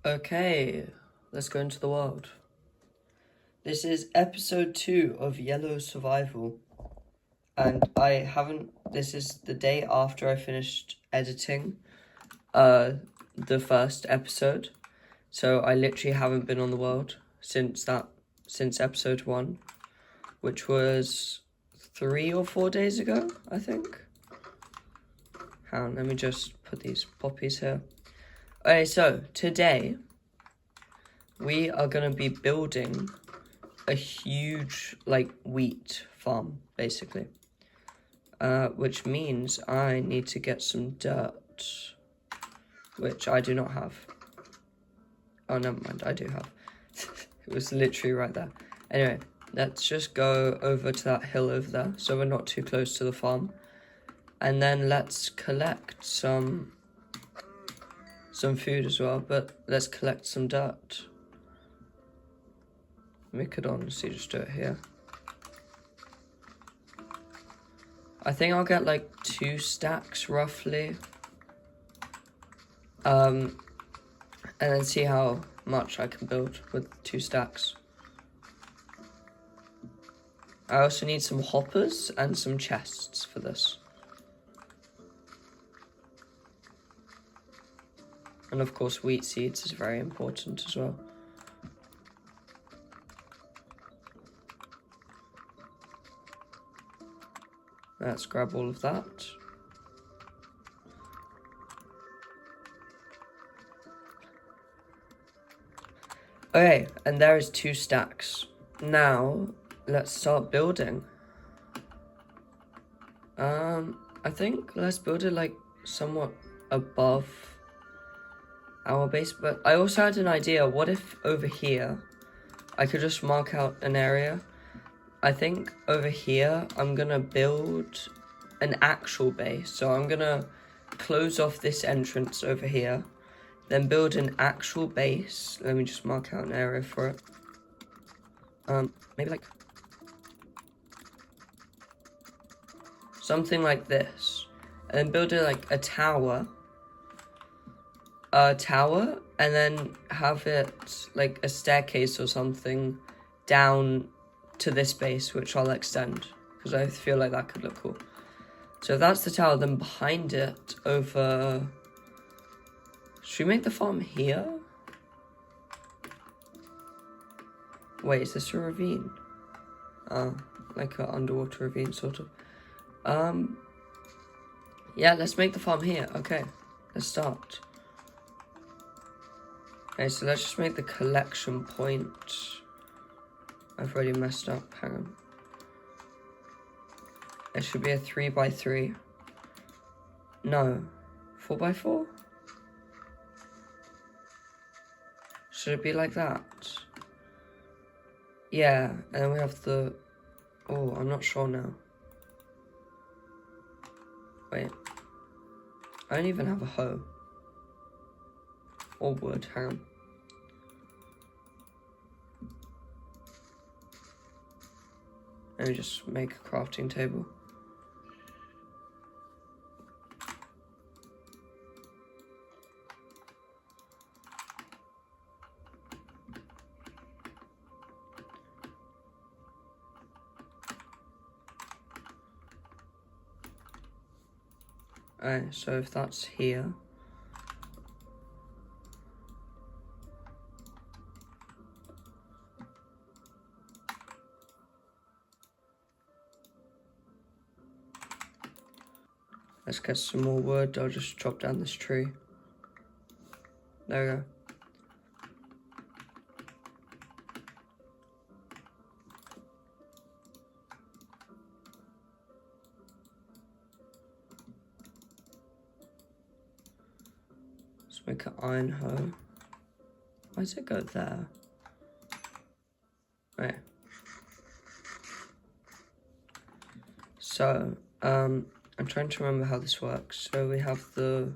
Okay, let's go into the world. This is episode 2 of Yellow Survival, and this is the day after I finished editing the first episode, so I literally haven't been on the world since episode 1, which was 3 or 4 days ago, I think. Hang on, let me just put these poppies here. Okay, so today we are going to be building a huge, wheat farm, basically. Which means I need to get some dirt, which I do not have. Oh, never mind, I do have. It was literally right there. Anyway, let's just go over to that hill over there, so we're not too close to the farm. And then let's collect some food as well, but let's collect some dirt. We could honestly just do it here. I think I'll get like 2 stacks roughly. And then see how much I can build with 2 stacks. I also need some hoppers and some chests for this. And of course wheat seeds is very important as well. Let's grab all of that. Okay, and there is 2 stacks. Now, let's start building. I think let's build it like somewhat above our base, but I also had an idea. What if over here, I could just mark out an area? I think over here, I'm gonna build an actual base. So I'm gonna close off this entrance over here, then build an actual base. Let me just mark out an area for it. Maybe like something like this, and then build it like a tower, and then have it like a staircase or something down to this base, which I'll extend because I feel like that could look cool. So that's the tower. Then behind it, over. Should we make the farm here? Wait, is this a ravine? Like an underwater ravine, sort of. Yeah, let's make the farm here. Okay, let's start. Okay, so let's just make the collection point. I've already messed up. Hang on. It should be a 3x3. No, 4x4? Should it be like that? Yeah, and then we have the... Oh, I'm not sure now. Wait. I don't even have a hoe. Or wood, hang on. Let me just make a crafting table. Alright, so if that's here. Let's get some more wood. I'll just chop down this tree. There we go. Let's make an iron hoe. Why does it go there? Right. So, I'm trying to remember how this works. So we have the...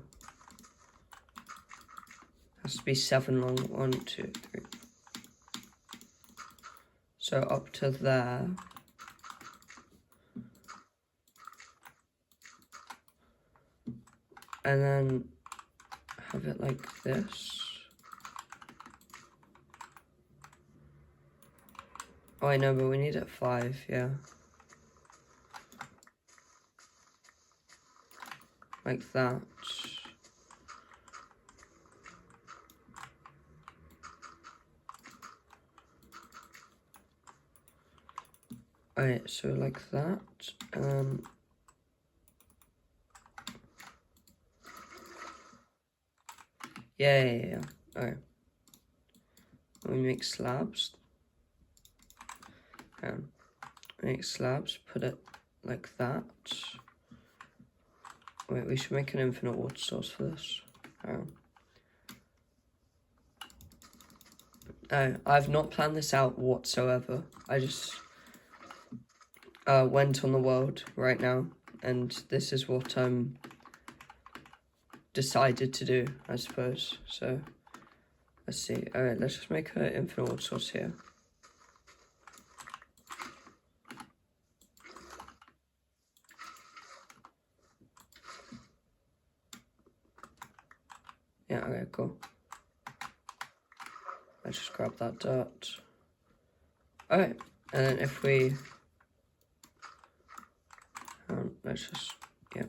Has to be 7 long. 1, 2, 3. So up to there. And then have it like this. Oh, I know, but we need it 5, yeah. Like that. Alright, so like that. Yeah. Alright. We make slabs. Make slabs, put it like that. Wait, we should make an infinite water source for this. I've not planned this out whatsoever. I just went on the world right now, and this is what I'm decided to do, I suppose. So let's see. Alright, let's just make an infinite water source here. Yeah, okay, cool. Let's just grab that dirt. Alright, and then if we... let's just... yeah.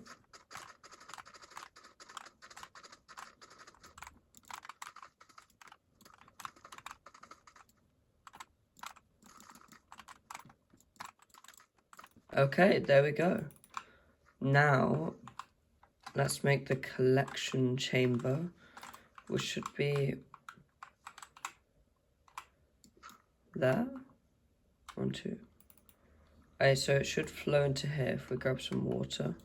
Okay, there we go. Now, let's make the collection chamber, which should be there. 1, 2. Okay, so it should flow into here if we grab some water.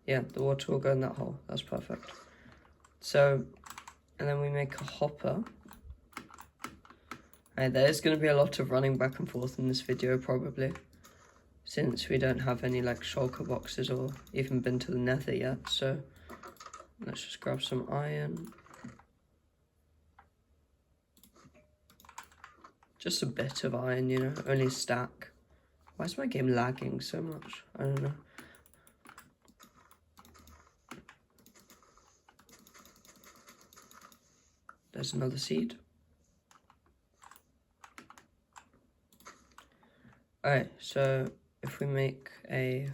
Yeah, the water will go in that hole. That's perfect. So, and then we make a hopper. Right, there's going to be a lot of running back and forth in this video, probably, since we don't have any, like, shulker boxes or even been to the nether yet. So, let's just grab some iron. Just a bit of iron, you know, only a stack. Why is my game lagging so much? I don't know. There's another seed. Alright, so if we make a...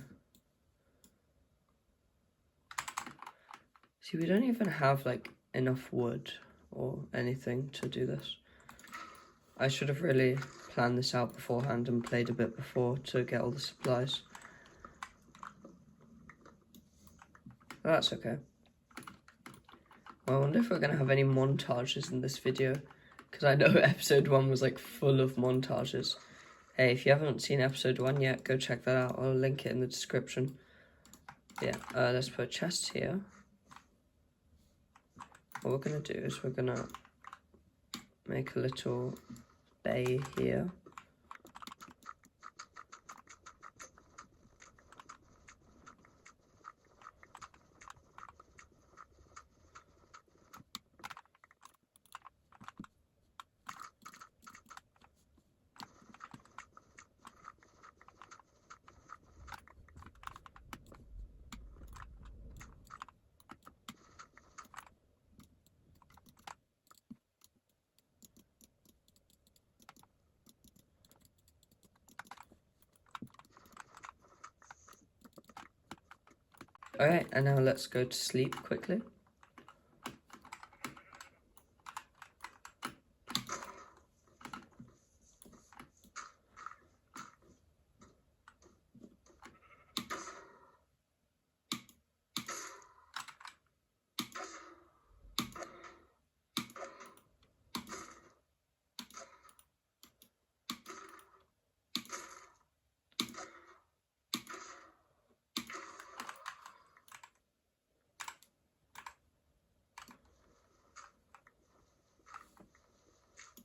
See, we don't even have, like, enough wood or anything to do this. I should have really planned this out beforehand and played a bit before to get all the supplies. But that's okay. Well, I wonder if we're going to have any montages in this video, because I know episode 1 was, like, full of montages. Hey, if you haven't seen episode 1 yet, go check that out. I'll link it in the description. Yeah, let's put a chest here. What we're going to do is we're going to make a little bay here. Alright, and now let's go to sleep quickly.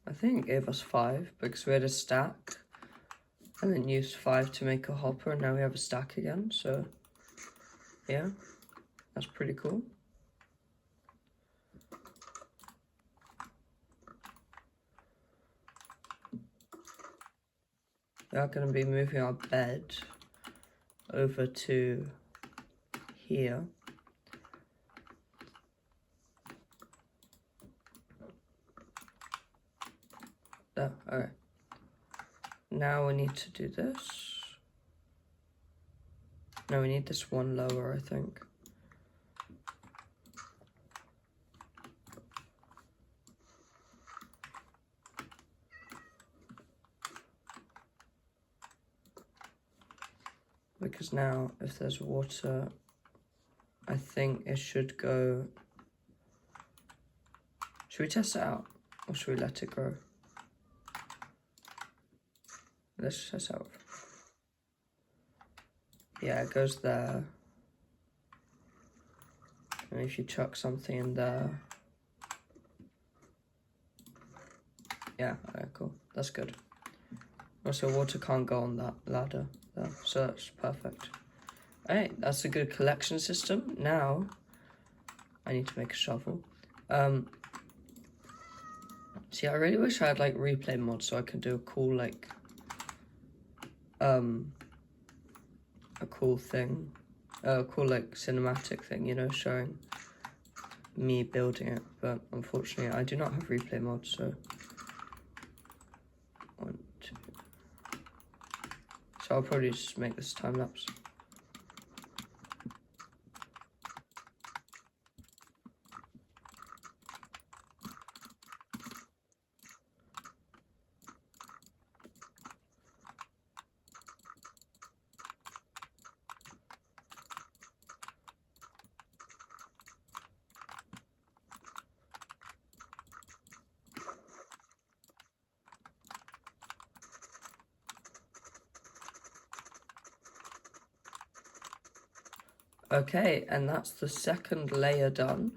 I think it gave us 5 because we had a stack and then used 5 to make a hopper, and now we have a stack again, so yeah, that's pretty cool. We are going to be moving our bed over to here. There, alright. Now we need to do this. No, we need this one lower, I think. Because now, if there's water, I think it should go... Should we test it out? Or should we let it grow? Let's test it out. Yeah, it goes there. And if you chuck something in there... Yeah, alright, cool. That's good. Also, water can't go on that ladder there, so that's perfect. Alright, that's a good collection system. Now, I need to make a shovel. See, I really wish I had, like, replay mods so I could do a cool, like... a cool thing. A cool, like, cinematic thing, you know, showing me building it. But, unfortunately, I do not have replay mods, so... 1, 2... So I'll probably just make this time-lapse. Okay, and that's the second layer done.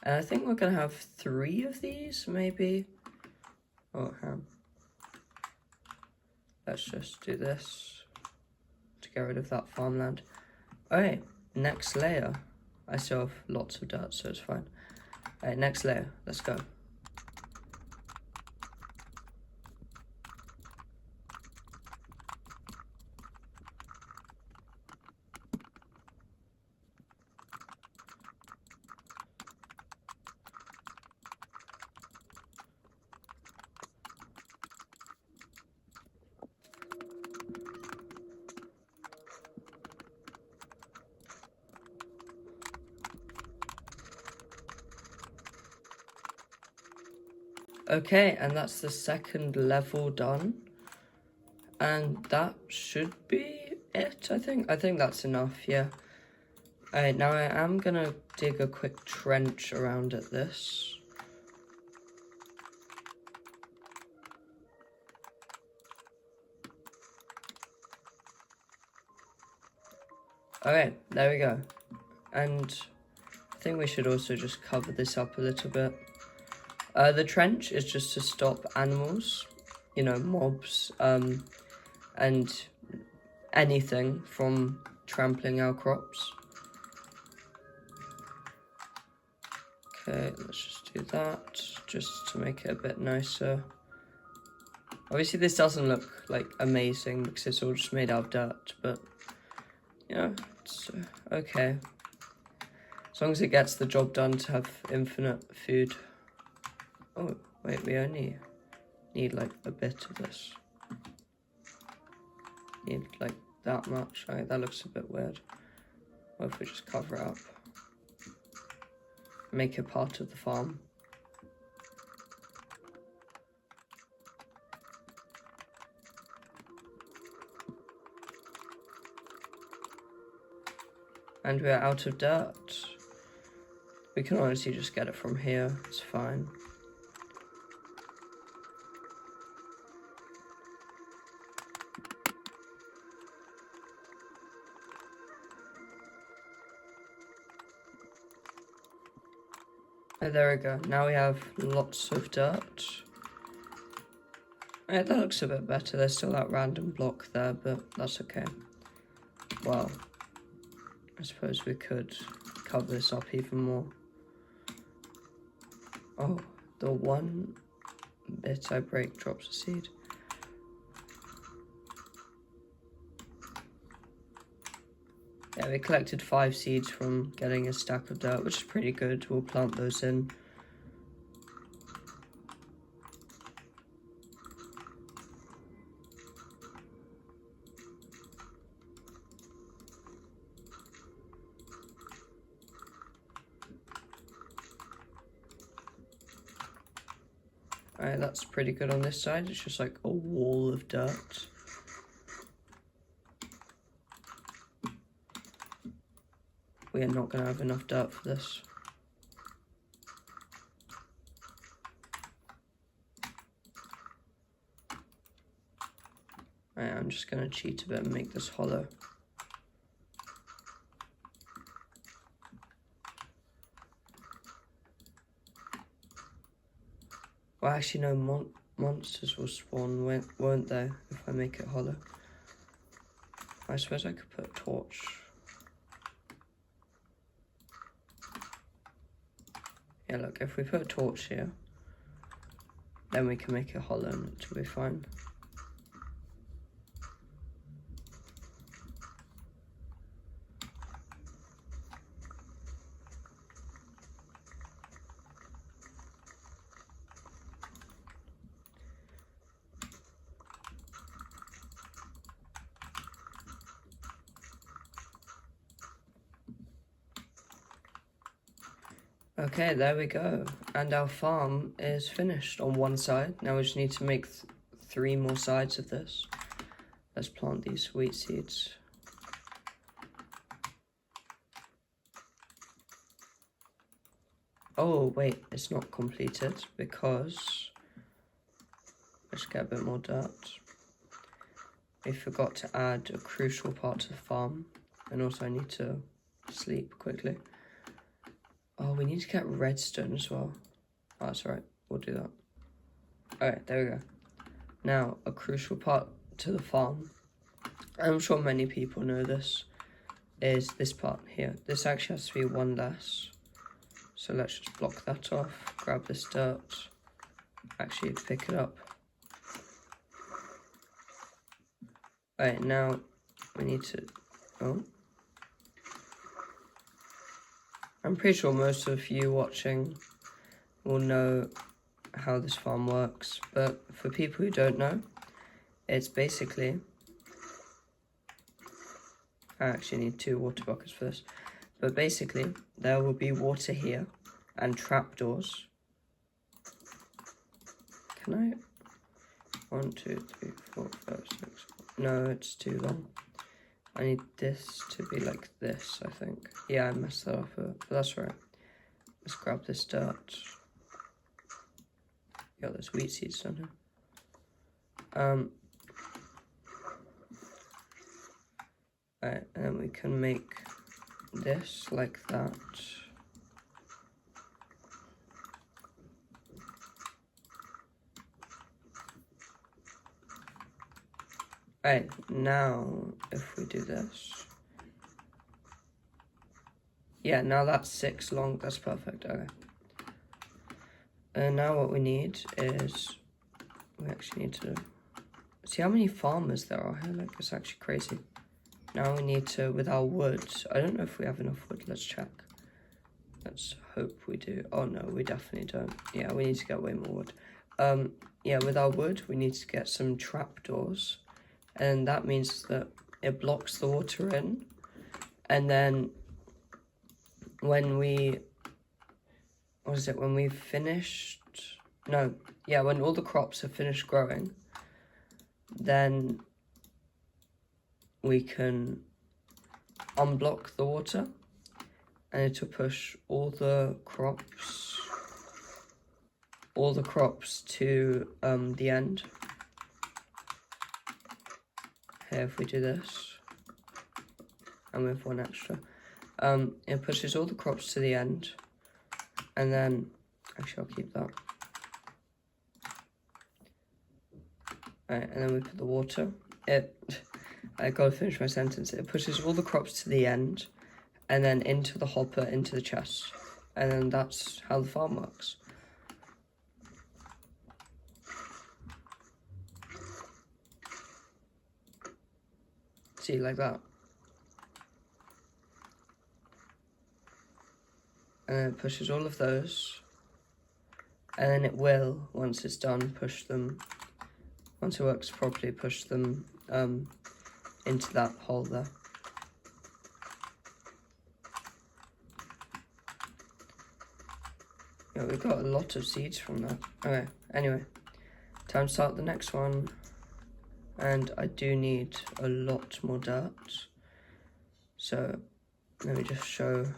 And I think we're going to have 3 of these, maybe. Oh, let's just do this to get rid of that farmland. Alright, next layer. I still have lots of dirt, so it's fine. Alright, next layer. Let's go. Okay, and that's the second level done. And that should be it, I think. I think that's enough, yeah. Alright, now I am gonna dig a quick trench around at this. Alright, there we go. And I think we should also just cover this up a little bit. The trench is just to stop animals, you know, mobs, and anything from trampling our crops. Okay, let's just do that, just to make it a bit nicer. Obviously this doesn't look, like, amazing because it's all just made out of dirt, but, you know, it's okay. As long as it gets the job done to have infinite food. Oh, wait, we only need, like, a bit of this. Need, like, that much. Alright, that looks a bit weird. What if we just cover it up? Make it part of the farm. And we're out of dirt. We can honestly just get it from here. It's fine. Oh, there we go. Now we have lots of dirt. Alright, that looks a bit better. There's still that random block there, but that's okay. Well, I suppose we could cover this up even more. Oh, the one bit I break drops a seed. So we collected 5 seeds from getting a stack of dirt, which is pretty good. We'll plant those in. Alright, that's pretty good on this side. It's just like a wall of dirt. We are not going to have enough dirt for this. Alright, I'm just going to cheat a bit and make this hollow. Well, actually, no, monsters will spawn, won't they, if I make it hollow? I suppose I could put a torch. Yeah, look, if we put a torch here, then we can make it hollow and it'll be fine. Okay, there we go. And our farm is finished on one side. Now we just need to make 3 more sides of this. Let's plant these wheat seeds. Oh, wait, it's not completed because... Let's get a bit more dirt. We forgot to add a crucial part to the farm. And also I need to sleep quickly. Oh, we need to get redstone as well. Oh, that's alright. We'll do that. Alright, there we go. Now, a crucial part to the farm, I'm sure many people know this, is this part here. This actually has to be 1 less. So let's just block that off, grab this dirt, actually pick it up. Alright, now we need to... Oh. I'm pretty sure most of you watching will know how this farm works, but for people who don't know, it's basically... I actually need 2 water buckets for this. But basically, there will be water here and trapdoors. Can I? 1, 2, 3, 4, 5, 6. No, it's too long. I need this to be like this, I think. Yeah, I messed that up, but that's right. Let's grab this dirt. Yeah, there's wheat seeds down here. Alright, and then we can make this like that. Alright, now if we do this. Yeah, now that's 6 long, that's perfect, okay. And now what we need is, we actually need to see how many farmers there are here, like it's actually crazy. Now we need to, with our wood, I don't know if we have enough wood, let's check. Let's hope we do. Oh no, we definitely don't. Yeah, we need to get way more wood. Yeah, with our wood, we need to get some trapdoors. And that means that it blocks the water in. And then when we, what is it, when we've finished, no, yeah, when all the crops have finished growing, then we can unblock the water and it'll push all the crops to the end. Here, if we do this, and we have 1 extra, it pushes all the crops to the end, and then, actually I'll keep that. Alright, and then we put the water. I gotta finish my sentence. It pushes all the crops to the end, and then into the hopper, into the chest. And then that's how the farm works. See, like that. and then it pushes all of those, and then it will, once it's done, push them, once it works properly, push them into that hole there. Yeah, we got a lot of seeds from that. Okay, anyway, time to start the next one. And I do need a lot more dirt. So let me just show a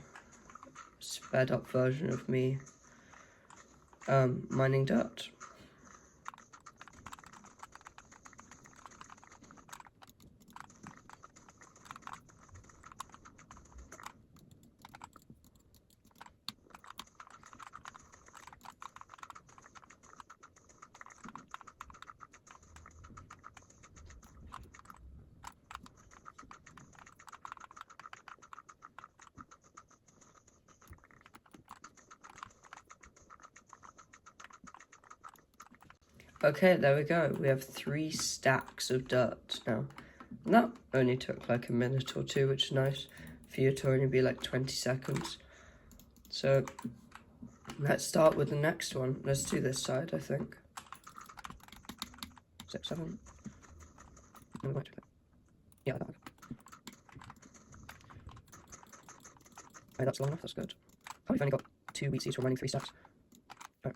sped up version of me mining dirt. Okay, there we go. We have 3 stacks of dirt now. And that only took like a minute or two, which is nice for you to only be like 20 seconds. So let's start with the next one. Let's do this side, I think. 6, 7. Yeah, that. Oh, that's long enough, that's good. Oh, we've only got 2 wheat seeds for mining 3 stacks. Right.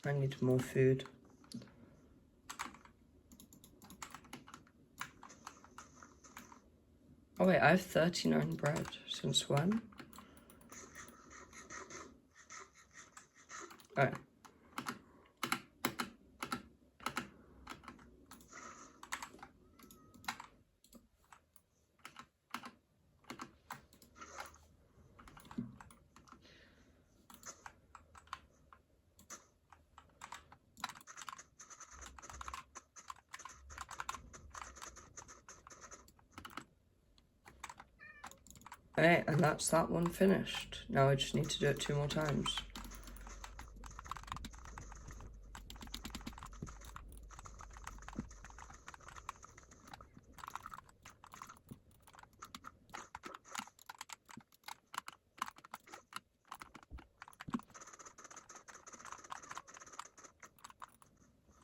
I need more food. Oh wait, I have 39 bread. Since when? Alright. Okay, and that's that one finished. Now I just need to do it 2 more times.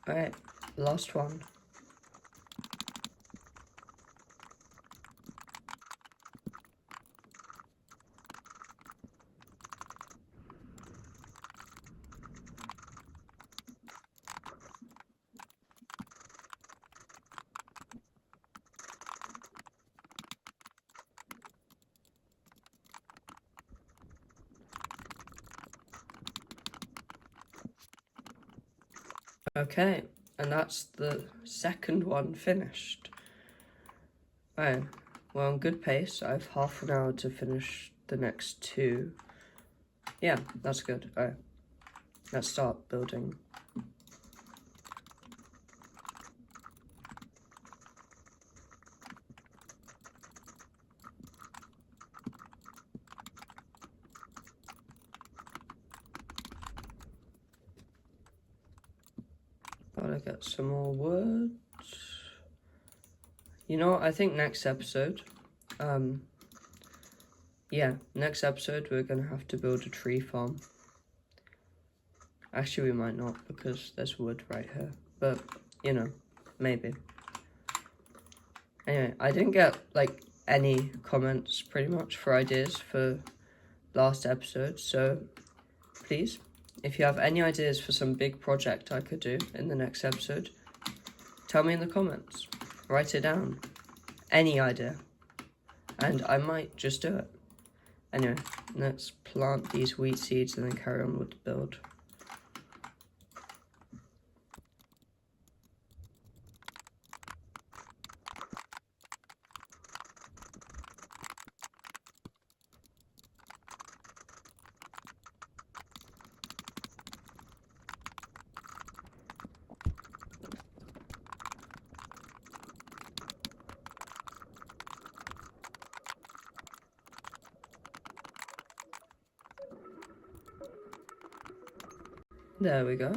Alright, last one. Okay, and that's the second one finished. Right, well, on good pace. I have half an hour to finish the next 2. Yeah, that's good. Alright, let's start building. Gotta get some more wood. You know what, I think next episode, next episode we're gonna have to build a tree farm. Actually, we might not, because there's wood right here. But, you know, maybe. Anyway, I didn't get, like, any comments, pretty much, for ideas for last episode. So, please, if you have any ideas for some big project I could do in the next episode, tell me in the comments. Write it down. Any idea. And I might just do it. Anyway, let's plant these wheat seeds and then carry on with the build. There we go.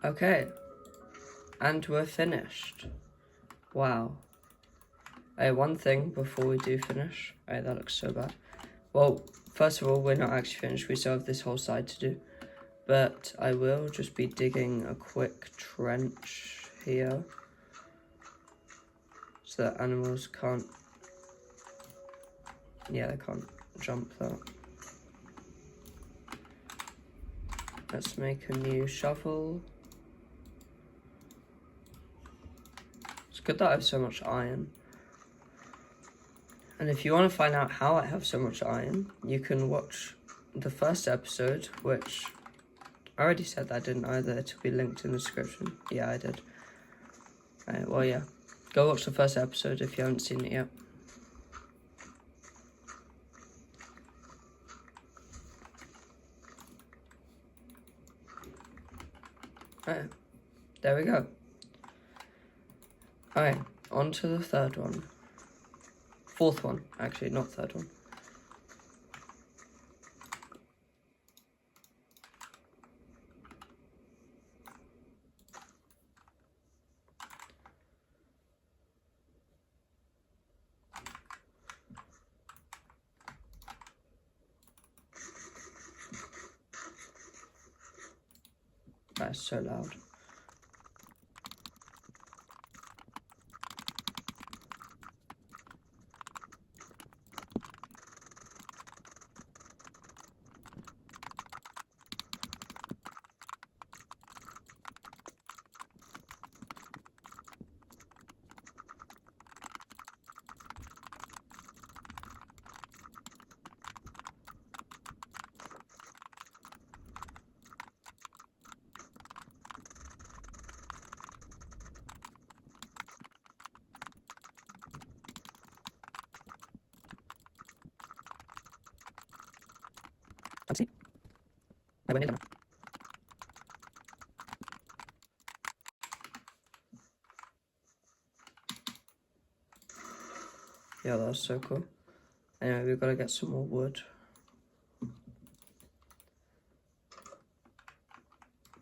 Okay, and we're finished. Wow. One thing before we do finish. That looks so bad. Well, first of all, we're not actually finished. We still have this whole side to do. But I will just be digging a quick trench here, so that animals can't, they can't jump that. Let's make a new shovel. It's good that I have so much iron. And if you want to find out how I have so much iron, you can watch the first episode, which I already said that, didn't I? That it'll be linked in the description. Yeah, I did. Well, yeah. Go watch the first episode if you haven't seen it yet. Alright, there we go. Alright, on to the third one. Fourth one, actually, not third one. That's so loud. Let's see. I went in there. Yeah, that was so cool. Anyway, we've got to get some more wood.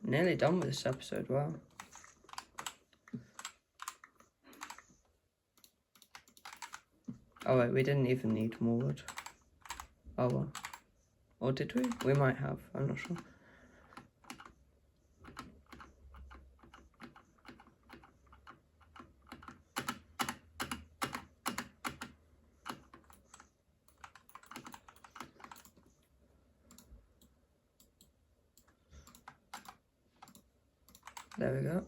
Nearly done with this episode, wow. Oh wait, we didn't even need more wood. Oh well. Or did we? We might have, I'm not sure. There we go.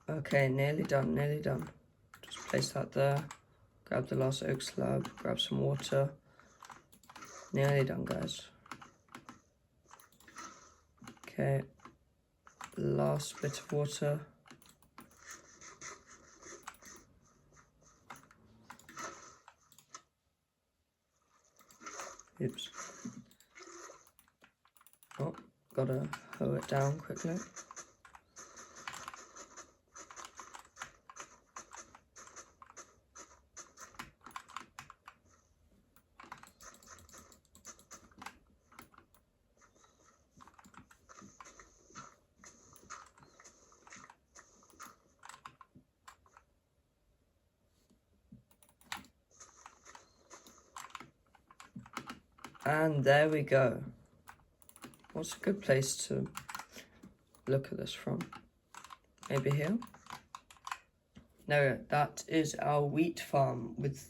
Okay, nearly done, nearly done. Just place that there. Grab the last oak slab, grab some water. Nearly done, guys. Okay, last bit of water. Oops. Oh, gotta hoe it down quickly. And there we go. What's a good place to look at this from? Maybe here? No, that is our wheat farm with,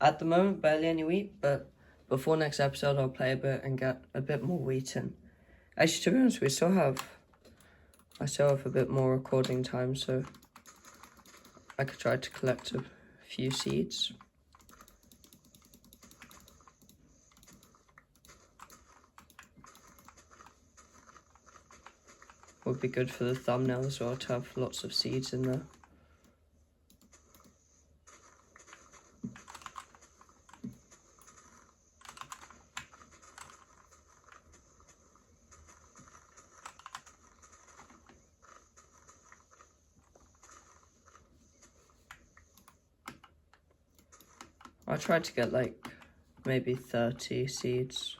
at the moment, barely any wheat, but before next episode, I'll play a bit and get a bit more wheat in. Actually, to be honest, I still have a bit more recording time, so I could try to collect a few seeds. Would be good for the thumbnail as well to have lots of seeds in there. I tried to get like maybe 30 seeds.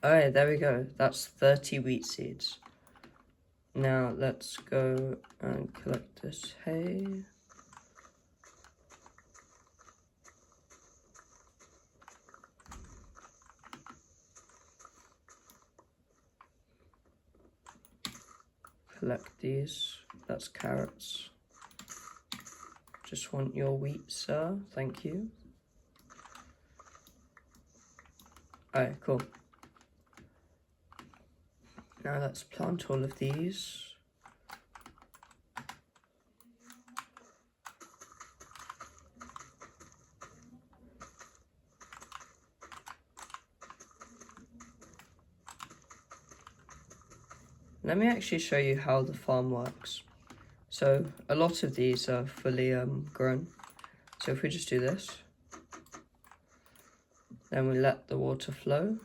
Alright, there we go. That's 30 wheat seeds. Now let's go and collect this hay. Collect these. That's carrots. Just want your wheat, sir. Thank you. Alright, cool. Now let's plant all of these. Let me actually show you how the farm works. So a lot of these are fully grown. So if we just do this, then we let the water flow.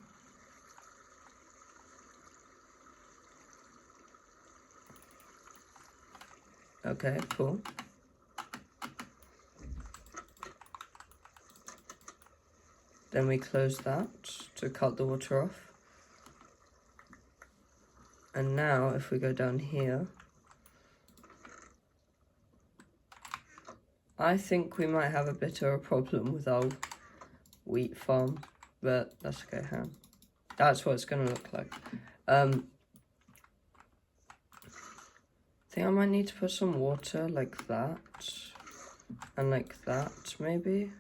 Okay, cool. Then we close that to cut the water off. And now if we go down here, I think we might have a bit of a problem with our wheat farm, but that's okay, huh? That's what it's gonna look like. I think I might need to put some water like that, and like that, maybe.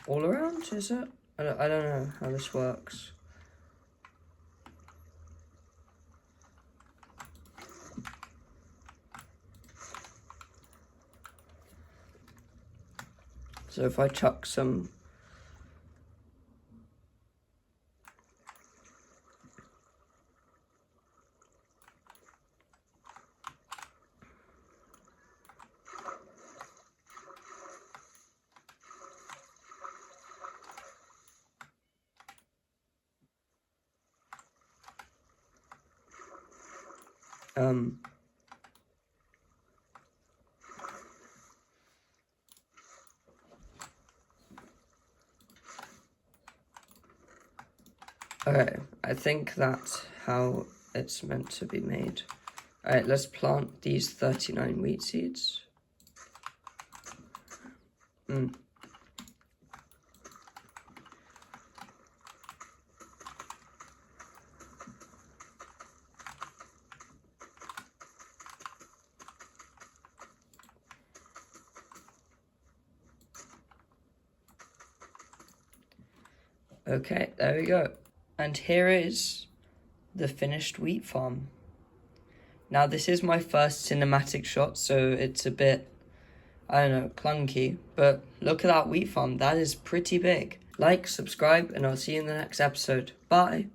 All around, is it? I don't know how this works. So if I chuck some okay, I think that's how it's meant to be made. Alright, let's plant these 39 wheat seeds. Okay, there we go. And here is the finished wheat farm. Now this is my first cinematic shot, so it's a bit, I don't know, clunky. But look at that wheat farm, that is pretty big. Like, subscribe, and I'll see you in the next episode. Bye!